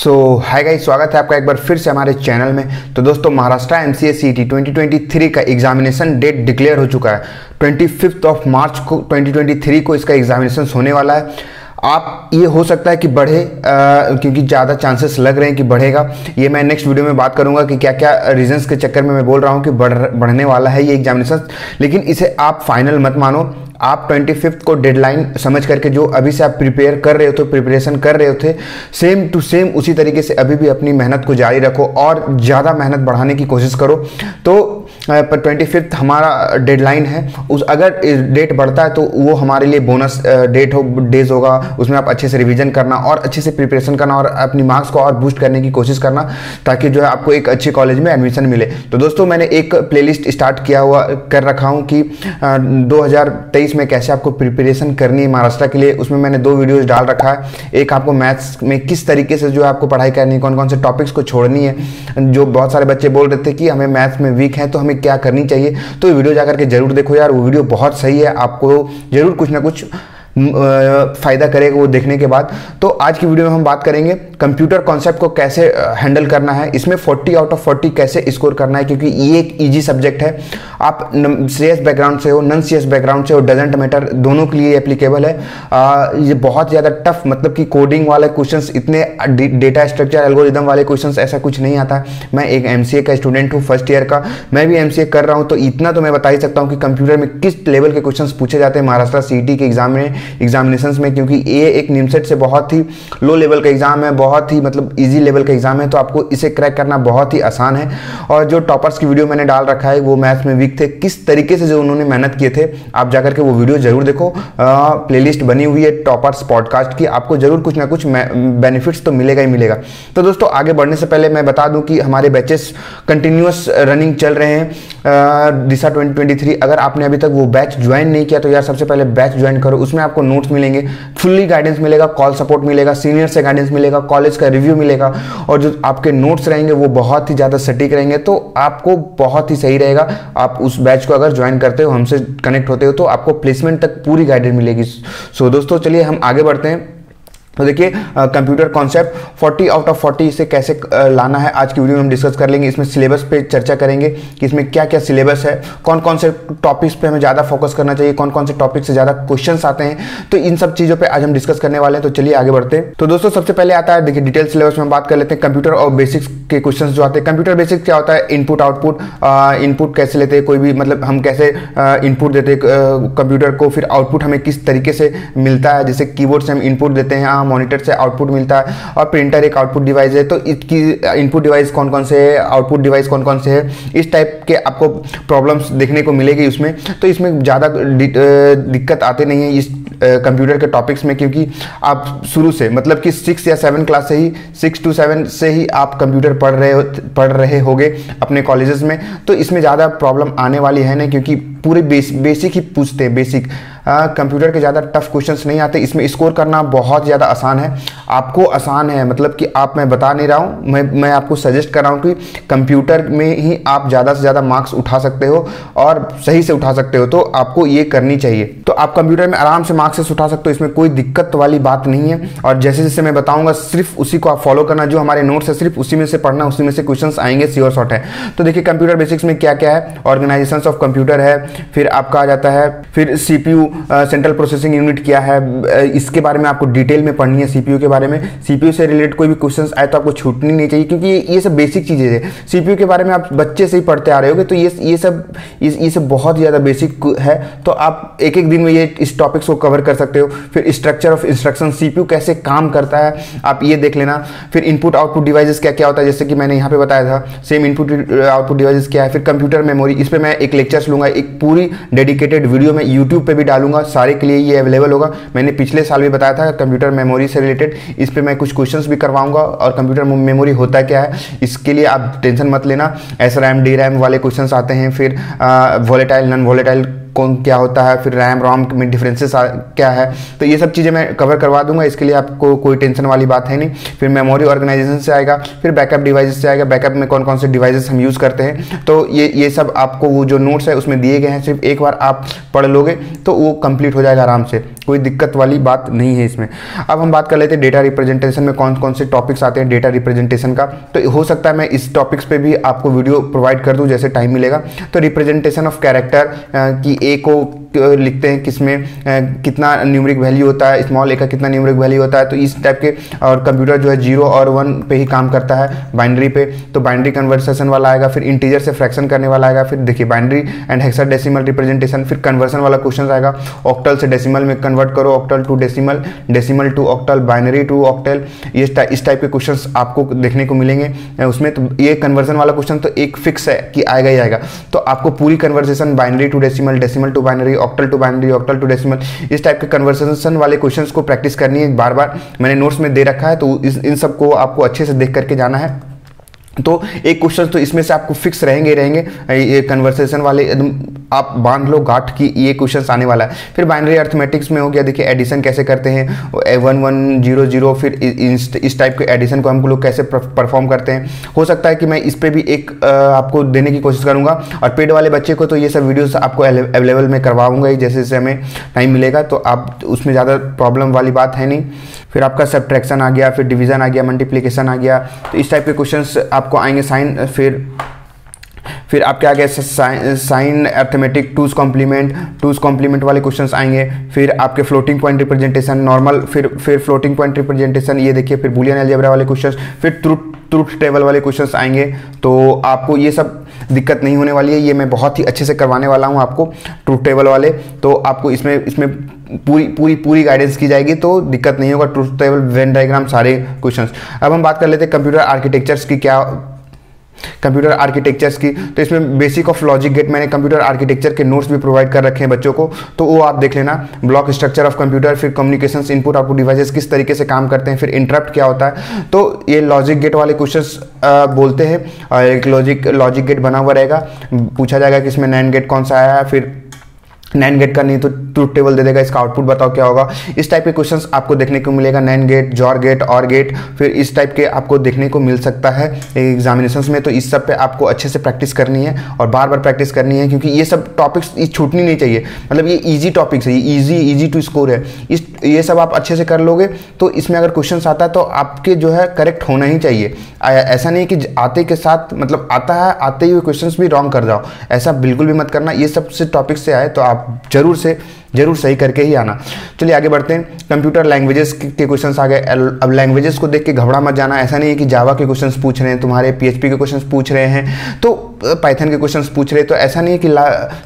Hi guys, स्वागत है आपका एक बार फिर से हमारे चैनल में। तो दोस्तों, महाराष्ट्र एमसीए सीईटी 2023 का एग्जामिनेशन डेट डिक्लेयर हो चुका है। 25 मार्च को 2023 को इसका एग्जामिनेशन होने वाला है। आप ये हो सकता है कि बढ़े, क्योंकि ज़्यादा चांसेस लग रहे हैं कि बढ़ेगा। ये मैं नेक्स्ट वीडियो में बात करूंगा कि क्या क्या रीजंस के चक्कर में मैं बोल रहा हूँ कि बढ़ने वाला है ये एग्जामिनेशन। लेकिन इसे आप फाइनल मत मानो। आप 25 को डेडलाइन समझ करके जो अभी से आप प्रिपेयर कर रहे हो थे, प्रिपरेशन कर रहे थे, सेम टू सेम उसी तरीके से अभी भी अपनी मेहनत को जारी रखो और ज़्यादा मेहनत बढ़ाने की कोशिश करो। तो पर 25 हमारा डेडलाइन है। उस अगर डेट बढ़ता है तो वो हमारे लिए बोनस डेज होगा। उसमें आप अच्छे से रिवीजन करना और अच्छे से प्रिपरेशन करना और अपनी मार्क्स को और बूस्ट करने की कोशिश करना, ताकि जो है आपको एक अच्छे कॉलेज में एडमिशन मिले। तो दोस्तों, मैंने एक प्लेलिस्ट स्टार्ट कर रखा हूँ कि 2023 में कैसे आपको प्रिपरेशन करनी है महाराष्ट्र के लिए। उसमें मैंने 2 वीडियोस डाल रखा है। एक आपको मैथ्स में किस तरीके से जो है आपको पढ़ाई करनी है, कौन कौन से टॉपिक्स को छोड़नी है। जो बहुत सारे बच्चे बोल रहे थे कि हमें मैथ्स में वीक है तो हमें क्या करनी चाहिए, तो ये वीडियो जाकर के जरूर देखो यार। वो वीडियो बहुत सही है, आपको जरूर कुछ ना कुछ फायदा करेगा वो देखने के बाद। तो आज की वीडियो में हम बात करेंगे कंप्यूटर कॉन्सेप्ट को कैसे हैंडल करना है, इसमें 40 आउट ऑफ 40 कैसे स्कोर करना है, क्योंकि ये एक इजी सब्जेक्ट है। आप सीएस बैकग्राउंड से हो, नॉन सीएस बैकग्राउंड से हो, डजेंट मैटर, दोनों के लिए एप्लीकेबल है। ये बहुत ज़्यादा टफ, मतलब कि कोडिंग वाले क्वेश्चंस, इतने डेटा स्ट्रक्चर एल्गोरिदम वाले क्वेश्चंस ऐसा कुछ नहीं आता है। मैं एक एमसीए का स्टूडेंट हूँ, फर्स्ट ईयर का, मैं भी एमसीए कर रहा हूँ। तो इतना तो मैं बता ही सकता हूँ कि कंप्यूटर में किस लेवल के क्वेश्चंस पूछे जाते हैं महाराष्ट्र सीईटी के एग्जामिनेशंस में, क्योंकि ये एक निमसेट से बहुत ही लो लेवल का एग्जाम है, बहुत ही मतलब इजी लेवल का एग्जाम है। तो आपको इसे क्रैक करना बहुत ही आसान है। और जो टॉपर्स की वीडियो मैंने डाल रखा है, वो मैथ्स में वीक थे, किस तरीके से जो उन्होंने मेहनत किए थे, आप जाकर के वो वीडियो जरूर देखो। प्लेलिस्ट बनी हुई है टॉपर्स पॉडकास्ट की, आपको जरूर कुछ ना कुछ बेनिफिट्स तो मिलेगा ही मिलेगा। तो दोस्तों, आगे बढ़ने से पहले मैं बता दूं कि हमारे बैचेस कंटिन्यूअस रनिंग चल रहे हैं। दिशा 2023, अगर आपने अभी तक वो बैच ज्वाइन नहीं किया तो यार सबसे पहले बैच ज्वाइन करो। उसमें आपको नोट्स मिलेंगे, फुल्ली गाइडेंस मिलेगा, कॉल सपोर्ट मिलेगा, सीनियर से गाइडेंस मिलेगा, कॉलेज का रिव्यू मिलेगा, और जो आपके नोट्स रहेंगे वो बहुत ही ज़्यादा सटीक रहेंगे। तो आपको बहुत ही सही रहेगा। आप उस बैच को अगर ज्वाइन करते हो, हमसे कनेक्ट होते हो, तो आपको प्लेसमेंट तक पूरी गाइडेंस मिलेगी। सो दोस्तों, चलिए हम आगे बढ़ते हैं। तो देखिए, कंप्यूटर कॉन्सेप्ट 40 आउट ऑफ 40 इसे कैसे लाना है, आज की वीडियो में हम डिस्कस कर लेंगे। इसमें सिलेबस पे चर्चा करेंगे कि इसमें क्या क्या सिलेबस है, कौन कौन से टॉपिक्स पे हमें ज़्यादा फोकस करना चाहिए, कौन कौन से टॉपिक से ज़्यादा क्वेश्चंस आते हैं। तो इन सब चीज़ों पे आज हम डिस्कस करने वाले हैं। तो चलिए आगे बढ़ते हैं। तो दोस्तों, सबसे पहले आता है, देखिए, डिटेल सिलेबस में हम बात कर लेते हैं कंप्यूटर और बेसिक्स के क्वेश्चन जो आते हैं। कंप्यूटर बेसिक्स क्या होता है? इनपुट आउटपुट, इनपुट कैसे लेते हैं, कोई भी मतलब हम कैसे इनपुट देते हैं कंप्यूटर को, फिर आउटपुट हमें किस तरीके से मिलता है। जैसे कीबोर्ड से हम इनपुट देते हैं, मॉनिटर से आउटपुट मिलता है, और प्रिंटर एक आउटपुट डिवाइस है। तो इसकी इनपुट डिवाइस कौन कौन से है, आउटपुट डिवाइस कौन कौन से है, इस टाइप के आपको प्रॉब्लम्स देखने को मिलेगी उसमें। तो इसमें ज़्यादा दिक्कत आते नहीं है इस कंप्यूटर के टॉपिक्स में, क्योंकि आप शुरू से मतलब कि 6 या 7 क्लास से ही, 6 to 7 से ही आप कंप्यूटर पढ़ रहे होगे अपने कॉलेजेस में। तो इसमें ज़्यादा प्रॉब्लम आने वाली है नहीं, क्योंकि पूरे बेसिक ही पूछते हैं। बेसिक कंप्यूटर के ज़्यादा टफ क्वेश्चंस नहीं आते। इसमें स्कोर करना बहुत ज़्यादा आसान है, आपको आसान है, मतलब कि मैं बता नहीं रहा हूँ, मैं आपको सजेस्ट कर रहा हूँ कि कंप्यूटर में ही आप ज़्यादा से ज़्यादा मार्क्स उठा सकते हो और सही से उठा सकते हो। तो आपको ये करनी चाहिए। तो आप कंप्यूटर में आराम से मार्क्स उठा सकते हो, इसमें कोई दिक्कत वाली बात नहीं है। और जैसे जैसे मैं बताऊँगा, सिर्फ उसी को आप फॉलो करना, जो हमारे नोट्स है सिर्फ उसी में से पढ़ना, उसी में से क्वेश्चन आएंगे, श्योर शॉर्ट है। तो देखिए, कंप्यूटर बेसिक्स में क्या क्या है, ऑर्गेनाइजेशन ऑफ कंप्यूटर है, फिर आपका आ जाता है, फिर सीपीयू सेंट्रल प्रोसेसिंग यूनिट क्या है, इसके बारे में आपको डिटेल में पढ़नी है। सीपीयू के बारे में, सीपीयू से रिलेटेड कोई भी क्वेश्चंस आए तो आपको छूटनी नहीं चाहिए, क्योंकि ये सब बेसिक चीज़ें हैं। सीपीयू के बारे में आप बच्चे से ही पढ़ते आ रहे होगे, तो ये सब बहुत ज़्यादा बेसिक है। तो आप एक दिन में इस टॉपिक्स को कवर कर सकते हो। फिर स्ट्रक्चर ऑफ इंस्ट्रक्शन, सीपीयू कैसे काम करता है, आप ये देख लेना। फिर इनपुट आउटपुट डिवाइसेस क्या क्या होता है, जैसे कि मैंने यहाँ पे बताया था, सेम इनपुट आउटपुट डिवाइसेस क्या है। फिर कंप्यूटर मेमोरी, इस पर मैं एक लेक्चर्स लूँगा, एक पूरी डेडिकेटेड वीडियो मैं यूट्यूब पे भी डालूंगा, सारे के लिए ये अवेलेबल होगा। मैंने पिछले साल भी बताया था कंप्यूटर मेमोरी से रिलेटेड, इस पे मैं कुछ क्वेश्चंस भी करवाऊंगा। और कंप्यूटर मेमोरी होता क्या है, इसके लिए आप टेंशन मत लेना। SRAM DRAM वाले क्वेश्चंस आते हैं, फिर वोलेटाइल नॉन वोलेटाइल कौन क्या होता है, फिर रैम रोम में डिफरेंसेस क्या है, तो ये सब चीज़ें मैं कवर करवा दूंगा। इसके लिए आपको कोई टेंशन वाली बात है नहीं। फिर मेमोरी ऑर्गेनाइजेशन से आएगा, फिर बैकअप डिवाइसेस से आएगा, बैकअप में कौन कौन से डिवाइसेस हम यूज़ करते हैं, तो ये सब आपको वो जो नोट्स है उसमें दिए गए हैं, सिर्फ एक बार आप पढ़ लोगे तो वो कंप्लीट हो जाएगा आराम से, कोई दिक्कत वाली बात नहीं है इसमें। अब हम बात कर लेते हैं डेटा रिप्रेजेंटेशन में कौन कौन से टॉपिक्स आते हैं डेटा रिप्रेजेंटेशन का। तो हो सकता है मैं इस टॉपिक्स पे भी आपको वीडियो प्रोवाइड कर दूं जैसे टाइम मिलेगा। तो रिप्रेजेंटेशन ऑफ कैरेक्टर की ए को लिखते हैं किसमें कितना न्यूमरिक वैल्यू होता है, स्मॉल ए का कितना न्यूमरिक वैल्यू होता है, तो इस टाइप के। और कंप्यूटर जो है 0 और 1 पे ही काम करता है, बाइनरी पे, तो बाइनरी कन्वर्सेशन वाला आएगा, फिर इंटीजर से फ्रैक्शन करने वाला आएगा, फिर देखिए बाइनरी एंड हेक्साडेसिमल रिप्रेजेंटेशन, फिर कन्वर्सन वाला क्वेश्चन आएगा, ऑक्टल से डेसिमल में कन्वर्ट करो, octal to decimal, decimal to octal, binary to octal, ये इस टाइप के क्वेश्चंस आपको देखने को मिलेंगे उसमें। तो ये कन्वर्सन वाला क्वेश्चन तो एक फिक्स है कि आएगा ही आएगा, तो आपको पूरी conversation binary to decimal, decimal to binary, octal to binary, octal to decimal, इस टाइप के कन्वर्सेशन वाले क्वेश्चंस को प्रैक्टिस करनी है। बार बार मैंने नोट्स में दे रखा है, तो इन सब को आपको अच्छे से देख करके जाना है। तो एक क्वेश्चन तो इसमें से आपको फिक्स रहेंगे ये कन्वर्सेशन वाले, आप बांध लो गांठ की ये क्वेश्चंस आने वाला है। फिर बाइनरी अर्थमेटिक्स में हो गया, देखिए एडिशन कैसे करते हैं, 1 1 0 0, फिर इस टाइप के एडिशन को हम लोग कैसे परफॉर्म करते हैं। हो सकता है कि मैं इस पर भी एक आपको देने की कोशिश करूंगा, और पेड वाले बच्चे को तो ये सब वीडियोस आपको अवेलेबल में करवाऊंगा ही, जैसे जैसे हमें टाइम मिलेगा, तो आप उसमें ज़्यादा प्रॉब्लम वाली बात है नहीं। फिर आपका सब्ट्रैक्शन आ गया, फिर डिवीजन आ गया, मल्टीप्लिकेशन आ गया, तो इस टाइप के क्वेश्चंस आपको आएंगे। साइन, फिर आपके आगे साइन अर्थमेटिक, टूज कॉम्प्लीमेंट वाले क्वेश्चंस आएंगे। फिर आपके फ्लोटिंग पॉइंट रिप्रेजेंटेशन नॉर्मल, फिर फ्लोटिंग पॉइंट रिप्रेजेंटेशन, ये देखिए, फिर बूलियन अलजेब्रा वाले क्वेश्चंस, फिर ट्रुथ टेबल वाले क्वेश्चंस आएंगे। तो आपको ये सब दिक्कत नहीं होने वाली है, ये मैं बहुत ही अच्छे से करवाने वाला हूँ आपको ट्रुथ टेबल वाले। तो आपको इसमें पूरी गाइडेंस की जाएगी, तो दिक्कत नहीं होगा। ट्रुथ टेबल, वेन डायग्राम, सारे क्वेश्चंस। अब हम बात कर लेते हैं कंप्यूटर आर्किटेक्चर्स की। तो इसमें बेसिक ऑफ लॉजिक गेट, मैंने कंप्यूटर आर्किटेक्चर के नोट्स भी प्रोवाइड कर रखे हैं बच्चों को, तो वो आप देख लेना। ब्लॉक स्ट्रक्चर ऑफ कंप्यूटर, फिर कम्युनिकेशंस, इनपुट आउटपुट डिवाइसेस किस तरीके से काम करते हैं, फिर इंटरप्ट क्या होता है, तो ये लॉजिक गेट वाले क्वेश्चंस बोलते हैं। और एक लॉजिक गेट बना हुआ रहेगा, पूछा जाएगा कि इसमें नैंड गेट कौन सा आया है, फिर नैंड गेट का नहीं तो ट्रुथ टेबल दे देगा, इसका आउटपुट बताओ क्या होगा। इस टाइप के क्वेश्चंस आपको देखने को मिलेगा, नैंड गेट, जॉर गेट, और गेट, फिर इस टाइप के आपको देखने को मिल सकता है एग्जामिनेशंस में। तो इस सब पे आपको अच्छे से प्रैक्टिस करनी है और बार बार प्रैक्टिस करनी है, क्योंकि ये सब टॉपिक्स छूटनी नहीं चाहिए। मतलब ये ईजी टॉपिक्स है, ये ईजी टू स्कोर है। ये सब आप अच्छे से कर लोगे तो इसमें अगर क्वेश्चन आता है तो आपके जो है करेक्ट होना ही चाहिए। ऐसा नहीं कि आते के साथ, मतलब आता है आते हुए क्वेश्चन भी रॉन्ग कर जाओ, ऐसा बिल्कुल भी मत करना। ये सब से टॉपिक से आए तो आप जरूर सही करके ही आना। चलिए आगे बढ़ते हैं। कंप्यूटर लैंग्वेजेस के क्वेश्चंस आ गए। अब लैंग्वेजेस को देख के घबरा मत जाना, ऐसा नहीं है कि जावा के क्वेश्चंस पूछ रहे हैं तुम्हारे, PHP के क्वेश्चंस पूछ रहे हैं, तो पाइथन के क्वेश्चंस पूछ रहे हैं, तो ऐसा नहीं है कि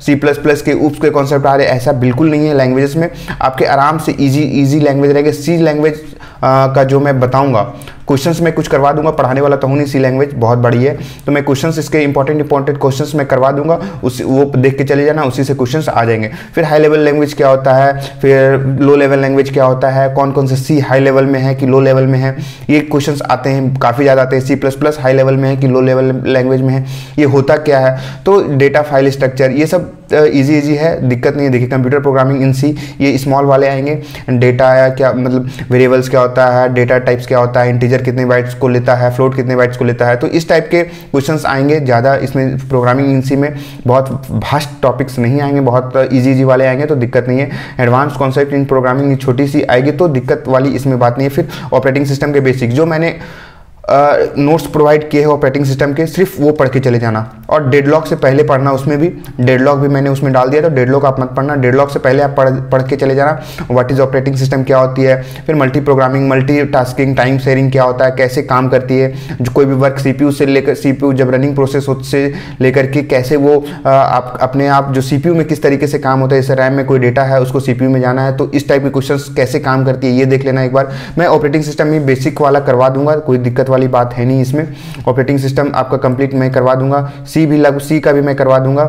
C++ के UPS के कॉन्सेप्ट आ रहे हैं, ऐसा बिल्कुल नहीं है। लैंग्वेजेस में आपके आराम से ईजी लैंग्वेज रहेगी। सी लैंग्वेज का जो मैं बताऊंगा, क्वेश्चंस में कुछ करवा दूंगा, पढ़ाने वाला तो हूँ नहीं, सी लैंग्वेज बहुत बड़ी है, तो मैं क्वेश्चंस इसके इंपॉर्टेंट क्वेश्चंस मैं करवा दूंगा, वो देख के चले जाना, उसी से क्वेश्चंस आ जाएंगे। फिर हाई लेवल लैंग्वेज क्या होता है, फिर लो लेवल लैंग्वेज क्या होता है, कौन कौन से सी हाई लेवल में है कि लो लेवल में है, ये क्वेश्चंस आते हैं, काफ़ी ज़्यादा आते हैं। C++ हाई लेवल में है कि लो लेवल लैंग्वेज में है, ये होता क्या है, तो डेटा फाइल स्ट्रक्चर, ये सब इजी है, दिक्कत नहीं है। देखिए कंप्यूटर प्रोग्रामिंग इन सी, ये स्मॉल वाले आएंगे। डेटा क्या मतलब वेरिएबल्स क्या होता है, डेटा टाइप्स क्या होता है, इंटीजर कितने बाइट्स को लेता है, फ्लोट कितने बाइट्स को लेता है, तो इस टाइप के क्वेश्चंस आएंगे ज़्यादा। इसमें प्रोग्रामिंग इन सी में बहुत वास्ट टॉपिक्स नहीं आएंगे, बहुत इजी वाले आएंगे, तो दिक्कत नहीं है। एडवांस कॉन्सेप्ट इन प्रोग्रामिंग छोटी सी आएगी, तो दिक्कत वाली इसमें बात नहीं है। फिर ऑपरेटिंग सिस्टम के बेसिक जो मैंने नोट्स प्रोवाइड किए हैं ऑपरेटिंग सिस्टम के, सिर्फ वो पढ़ के चले जाना। और डेडलॉक से पहले पढ़ना, उसमें भी डेडलॉक भी मैंने उसमें डाल दिया, तो डेडलॉक आप मत पढ़ना, डेडलॉक से पहले आप पढ़ के चले जाना। व्हाट इज ऑपरेटिंग सिस्टम क्या होती है, फिर multi programming, multi tasking, time sharing क्या होता है, कैसे काम करती है, जो कोई भी वर्क CPU से लेकर, CPU जब रनिंग प्रोसेस से लेकर के कैसे वो आप अपने आप जो CPU में किस तरीके से काम होता है, जैसे रैम में कोई डेटा है उसको CPU में जाना है, तो इस टाइप के क्वेश्चन कैसे काम करती है ये देख लेना एक बार। मैं ऑपरेटिंग सिस्टम में बेसिक वाला करवा दूंगा, कोई दिक्कत वाली बात है नहीं इसमें। ऑपरेटिंग सिस्टम आपका कंप्लीट मैं करवा दूंगा, सी का भी मैं करवा दूंगा।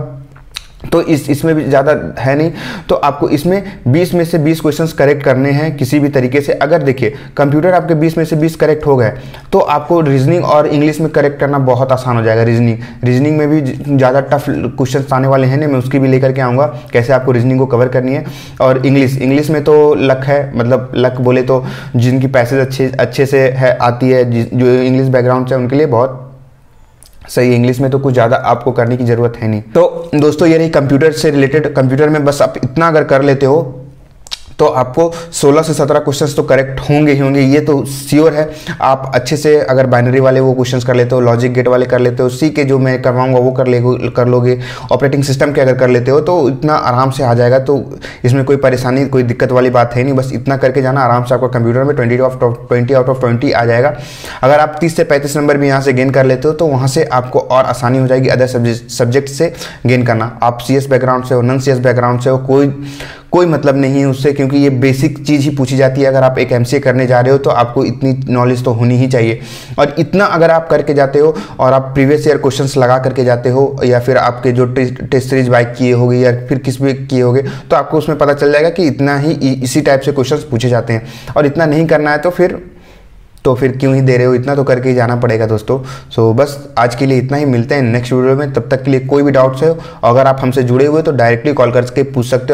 तो इसमें भी ज़्यादा है नहीं, तो आपको इसमें 20 में से 20 क्वेश्चंस करेक्ट करने हैं किसी भी तरीके से। अगर देखिए कंप्यूटर आपके 20 में से 20 करेक्ट हो गए तो आपको रीजनिंग और इंग्लिश में करेक्ट करना बहुत आसान हो जाएगा। रीजनिंग में भी ज़्यादा टफ क्वेश्चंस आने वाले हैं नहीं, मैं उसकी भी लेकर के आऊँगा कैसे आपको रीजनिंग को कवर करनी है। और इंग्लिश में तो लक है, मतलब लक बोले तो जिनकी पैसेज अच्छे से है आती है, जो इंग्लिश बैकग्राउंड से उनके लिए बहुत सही। इंग्लिश में तो कुछ ज़्यादा आपको करने की ज़रूरत है नहीं। तो दोस्तों ये रही कंप्यूटर से रिलेटेड। कंप्यूटर में बस आप इतना अगर कर लेते हो तो आपको 16 से 17 क्वेश्चंस तो करेक्ट होंगे ही होंगे, ये तो श्योर है। आप अच्छे से अगर बाइनरी वाले वो क्वेश्चंस कर लेते हो, लॉजिक गेट वाले कर लेते हो, सी के जो मैं करवाऊंगा वो कर लोगे, ऑपरेटिंग सिस्टम के अगर कर लेते हो तो इतना आराम से आ जाएगा। तो इसमें कोई परेशानी कोई दिक्कत वाली बात है नहीं, बस इतना करके जाना आराम से आपका कंप्यूटर में 20 आउट ऑफ 20 आ जाएगा। अगर आप 30 से 35 नंबर भी यहाँ से गेन कर लेते हो तो वहाँ से आपको और आसानी हो जाएगी अदर सब्जेक्ट से गेन करना। आप CS बैकग्राउंड से हो, नॉन CS बैकग्राउंड से हो, कोई मतलब नहीं है उससे, क्योंकि ये बेसिक चीज़ ही पूछी जाती है। अगर आप एक MCA करने जा रहे हो तो आपको इतनी नॉलेज तो होनी ही चाहिए। और इतना अगर आप करके जाते हो और आप प्रीवियस ईयर क्वेश्चंस लगा करके जाते हो, या फिर आपके जो टेस्ट सीरीज बाइक किए होगे या फिर किस भी किए होगे, तो आपको उसमें पता चल जाएगा कि इतना ही इसी टाइप से क्वेश्चंस पूछे जाते हैं। और इतना नहीं करना है तो फिर क्यों ही दे रहे हो, इतना तो करके ही जाना पड़ेगा दोस्तों। सो बस आज के लिए इतना ही, मिलते हैं नेक्स्ट वीडियो में। तब तक के लिए कोई भी डाउट्स है अगर आप हमसे जुड़े हुए तो डायरेक्टली कॉल करके पूछ सकते हो।